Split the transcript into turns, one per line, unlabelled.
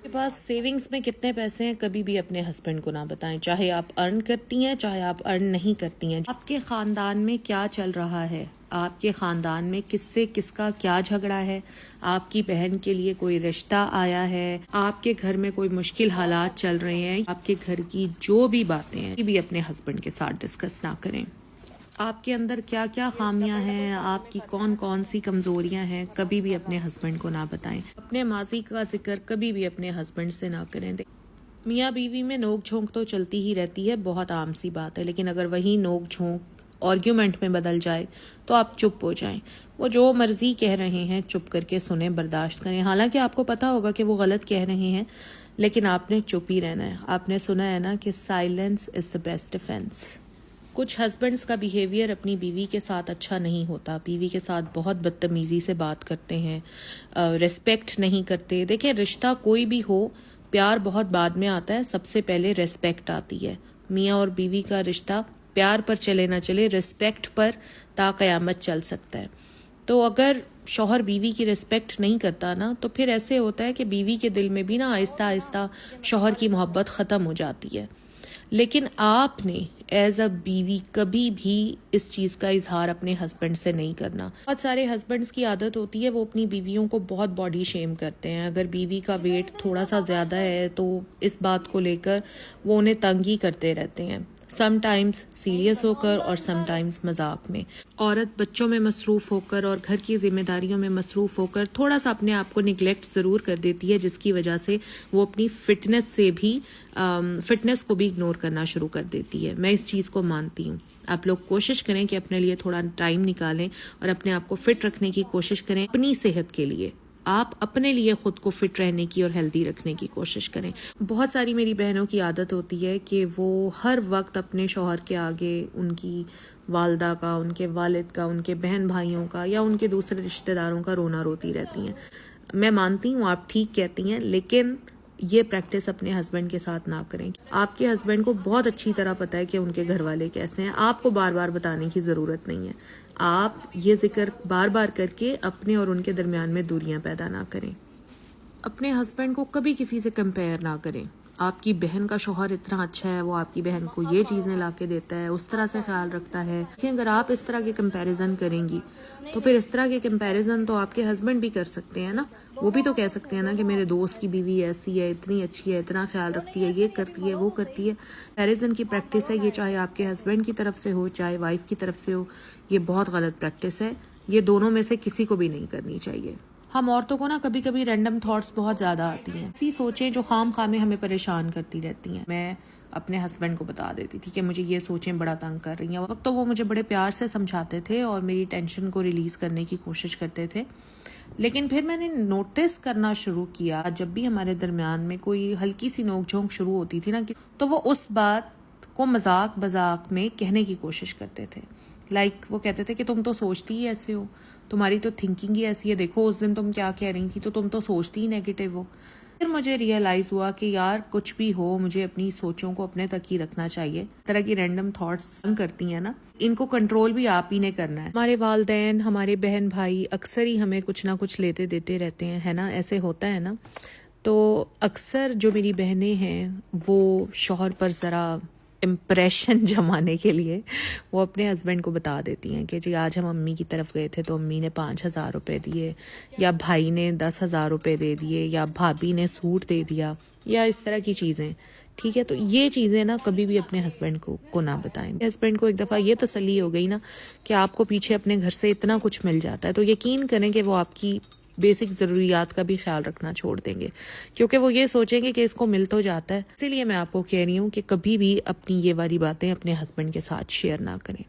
کے پاس سیونگز میں کتنے پیسے ہیں کبھی بھی اپنے ہسبینڈ کو نہ بتائیں، چاہے آپ ارن کرتی ہیں چاہے آپ ارن نہیں کرتی ہیں۔ آپ کے خاندان میں کیا چل رہا ہے، آپ کے خاندان میں کس سے کس کا کیا جھگڑا ہے، آپ کی بہن کے لیے کوئی رشتہ آیا ہے، آپ کے گھر میں کوئی مشکل حالات چل رہے ہیں، آپ کے گھر کی جو بھی باتیں ہیں بھی اپنے ہسبینڈ کے ساتھ ڈسکس نہ کریں۔ آپ کے اندر کیا کیا خامیاں ہیں، آپ کی کون کون سی کمزوریاں ہیں، کبھی بھی اپنے ہسبینڈ کو نہ بتائیں۔ اپنے ماضی کا ذکر کبھی بھی اپنے ہسبینڈ سے نہ کریں۔ میاں بیوی میں نوک جھونک تو چلتی ہی رہتی ہے، بہت عام سی بات ہے، لیکن اگر وہی نوک جھونک آرگیومنٹ میں بدل جائے تو آپ چپ ہو جائیں۔ وہ جو مرضی کہہ رہے ہیں چپ کر کے سنیں، برداشت کریں، حالانکہ آپ کو پتا ہوگا کہ وہ غلط کہہ رہے ہیں، لیکن آپ نے چپ ہی رہنا ہے۔ آپ نے سنا ہے نا کہ silence is the best defence. کچھ ہسبینڈز کا بیہیویئر اپنی بیوی کے ساتھ اچھا نہیں ہوتا، بیوی کے ساتھ بہت بدتمیزی سے بات کرتے ہیں، ریسپیکٹ نہیں کرتے۔ دیکھیں، رشتہ کوئی بھی ہو، پیار بہت بعد میں آتا ہے، سب سے پہلے ریسپیکٹ آتی ہے۔ میاں اور بیوی کا رشتہ پیار پر چلے نہ چلے، ریسپیکٹ پر تا قیامت چل سکتا ہے۔ تو اگر شوہر بیوی کی ریسپیکٹ نہیں کرتا نا، تو پھر ایسے ہوتا ہے کہ بیوی کے دل میں بھی نا آہستہ آہستہ شوہر کی محبت ختم ہو جاتی ہے۔ لیکن آپ نے ایز اے بیوی کبھی بھی اس چیز کا اظہار اپنے ہسبینڈ سے نہیں کرنا۔ بہت سارے ہسبینڈز کی عادت ہوتی ہے، وہ اپنی بیویوں کو بہت باڈی شیم کرتے ہیں۔ اگر بیوی کا ویٹ تھوڑا سا زیادہ ہے تو اس بات کو لے کر وہ انہیں تنگ ہی کرتے رہتے ہیں، سم ٹائمز سیریس ہو کر اور سم ٹائمز مذاق میں۔ عورت بچوں میں مصروف ہو کر اور گھر کی ذمہ داریوں میں مصروف ہو کر تھوڑا سا اپنے آپ کو نگلیکٹ ضرور کر دیتی ہے، جس کی وجہ سے وہ اپنی فٹنس کو بھی اگنور کرنا شروع کر دیتی ہے۔ میں اس چیز کو مانتی ہوں۔ آپ لوگ کوشش کریں کہ اپنے لیے تھوڑا ٹائم نکالیں اور اپنے آپ کو فٹ رکھنے کی کوشش کریں، اپنی صحت کے لیے۔ آپ اپنے لیے خود کو فٹ رہنے کی اور ہیلدی رکھنے کی کوشش کریں۔ بہت ساری میری بہنوں کی عادت ہوتی ہے کہ وہ ہر وقت اپنے شوہر کے آگے ان کی والدہ کا، ان کے والد کا، ان کے بہن بھائیوں کا یا ان کے دوسرے رشتہ داروں کا رونا روتی رہتی ہیں۔ میں مانتی ہوں آپ ٹھیک کہتی ہیں، لیکن یہ پریکٹس اپنے ہسبینڈ کے ساتھ نہ کریں۔ آپ کے ہسبینڈ کو بہت اچھی طرح پتہ ہے کہ ان کے گھر والے کیسے ہیں، آپ کو بار بار بتانے کی ضرورت نہیں ہے۔ آپ یہ ذکر بار بار کر کے اپنے اور ان کے درمیان میں دوریاں پیدا نہ کریں۔ اپنے ہسبینڈ کو کبھی کسی سے کمپیئر نہ کریں۔ آپ کی بہن کا شوہر اتنا اچھا ہے، وہ آپ کی بہن کو یہ چیزیں لا کے دیتا ہے، اس طرح سے خیال رکھتا ہے۔ لیکن اگر آپ اس طرح کے کمپیریزن کریں گی تو پھر اس طرح کے کمپیریزن تو آپ کے ہسبینڈ بھی کر سکتے ہیں نا۔ وہ بھی تو کہہ سکتے ہیں نا کہ میرے دوست کی بیوی ایسی ہے، اتنی اچھی ہے، اتنا خیال رکھتی ہے، یہ کرتی ہے، وہ کرتی ہے۔ کمپیریزن کی پریکٹس ہے یہ، چاہے آپ کے ہسبینڈ کی طرف سے ہو چاہے وائف کی طرف سے ہو، یہ بہت غلط پریکٹس ہے۔ یہ دونوں میں سے کسی کو بھی نہیں کرنی چاہیے۔ ہم عورتوں کو نا کبھی کبھی رینڈم تھاٹس بہت زیادہ آتی ہیں، ایسی سوچیں جو خام خواہ میں ہمیں پریشان کرتی رہتی ہیں۔ میں اپنے ہسبینڈ کو بتا دیتی تھی کہ مجھے یہ سوچیں بڑا تنگ کر رہی ہیں، وقت تو وہ مجھے بڑے پیار سے سمجھاتے تھے اور میری ٹینشن کو ریلیز کرنے کی کوشش کرتے تھے۔ لیکن پھر میں نے نوٹس کرنا شروع کیا، جب بھی ہمارے درمیان میں کوئی ہلکی سی نوک جھونک شروع ہوتی تھی نا، تو وہ اس بات کو مذاق مذاق میں کہنے کی کوشش کرتے تھے۔ وہ کہتے تھے کہ تم تو سوچتی ہی ایسے ہو، تمہاری تو تھنکنگ ہی ایسی ہے، دیکھو اس دن تم کیا کہہ رہی تھی، تو تم تو سوچتی ہی نیگیٹو ہو۔ پھر مجھے ریئلائز ہوا کہ یار کچھ بھی ہو، مجھے اپنی سوچوں کو اپنے تک ہی رکھنا چاہیے۔ اس طرح کی رینڈم تھاٹس کرتی ہیں نا، ان کو کنٹرول بھی آپ ہی نے کرنا ہے۔ ہمارے والدین، ہمارے بہن بھائی اکثر ہی ہمیں کچھ نہ کچھ لیتے دیتے رہتے ہیں، ہے نا، ایسے ہوتا ہے نا۔ تو اکثر جو میری بہنیں ہیں وہ شوہر پر ذرا امپریشن جمانے کے لیے وہ اپنے ہسبینڈ کو بتا دیتی ہیں کہ جی آج ہم امی کی طرف گئے تھے تو امی نے 5,000 روپے دیے، یا بھائی نے 10,000 روپے دے دیے، یا بھابھی نے سوٹ دے دیا، یا اس طرح کی چیزیں۔ ٹھیک ہے، تو یہ چیزیں نا کبھی بھی اپنے ہسبینڈ کو نہ بتائیں۔ ہسبینڈ کو ایک دفعہ یہ تسلی ہو گئی نا کہ آپ کو پیچھے اپنے گھر سے اتنا کچھ مل جاتا ہے، تو یقین کریں کہ وہ آپ کی بیسک ضروریات کا بھی خیال رکھنا چھوڑ دیں گے، کیونکہ وہ یہ سوچیں گے کہ اس کو مل تو جاتا ہے۔ اسی لیے میں آپ کو کہہ رہی ہوں کہ کبھی بھی اپنی یہ والی باتیں اپنے ہسبینڈ کے ساتھ شیئر نہ کریں۔